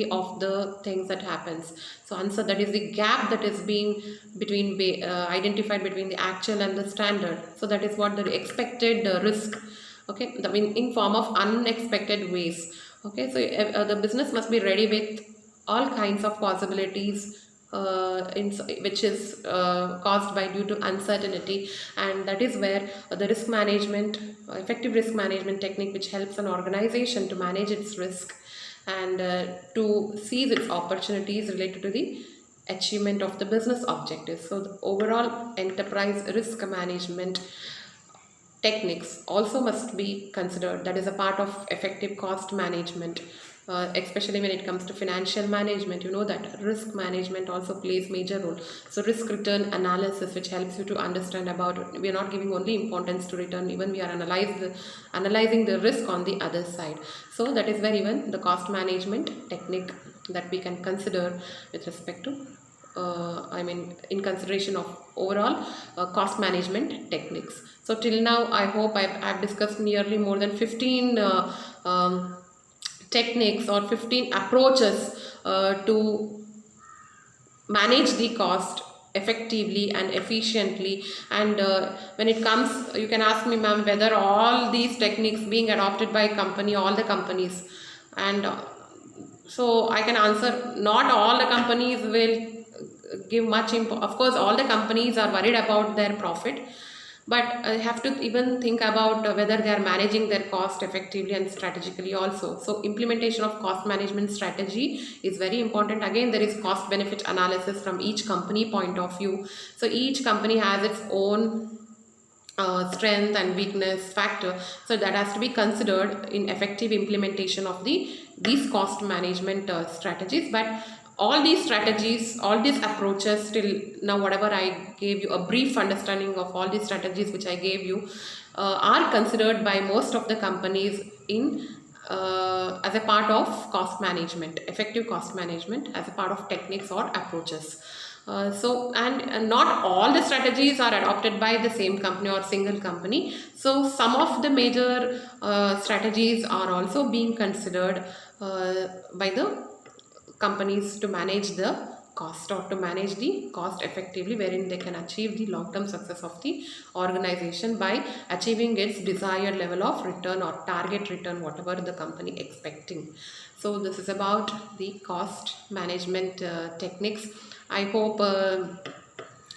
of the things that happens. So answer, that is the gap that is being identified between the actual and the standard. So that is what the expected risk. Okay, in form of unexpected ways. Okay, so the business must be ready with all kinds of possibilities which is caused by due to uncertainty, and that is where the risk management, effective risk management technique, which helps an organization to manage its risk and to seize its opportunities related to the achievement of the business objectives. So the overall enterprise risk management techniques also must be considered. That is a part of effective cost management, especially when it comes to financial management. You know that risk management also plays major role. So risk return analysis, which helps you to understand about, we are not giving only importance to return, even we are analyzing the risk on the other side. So that is where even the cost management technique that we can consider with respect to in consideration of overall cost management techniques. So till now, I hope I've discussed nearly more than 15 techniques or 15 approaches to manage the cost effectively and efficiently. And when it comes, you can ask me, ma'am, whether all these techniques being adopted by all the companies, and so I can answer, not all the companies will give much of course all the companies are worried about their profit, but have to even think about whether they are managing their cost effectively and strategically also. So implementation of cost management strategy is very important. Again, there is cost benefit analysis from each company point of view. So each company has its own strength and weakness factor, so that has to be considered in effective implementation of these cost management strategies. But all these strategies, all these approaches till now, whatever I gave you, a brief understanding of all these strategies which I gave you, are considered by most of the companies in as a part of cost management, effective cost management, as a part of techniques or approaches. And not all the strategies are adopted by the same company or single company. So some of the major strategies are also being considered by the companies to manage the cost, or to manage the cost effectively, wherein they can achieve the long-term success of the organization by achieving its desired level of return or target return, whatever the company expecting. So this is about the cost management techniques. I hope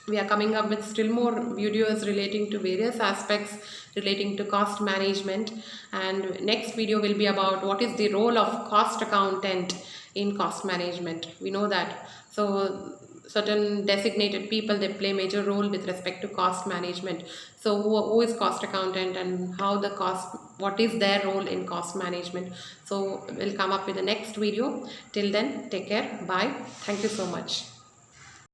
we are coming up with still more videos relating to various aspects relating to cost management, and next video will be about what is the role of cost accountant in cost management. We know that, so certain designated people, they play major role with respect to cost management. So who is cost accountant, and what is their role in cost management? So we'll come up with the next video. Till then, take care, bye, thank you so much.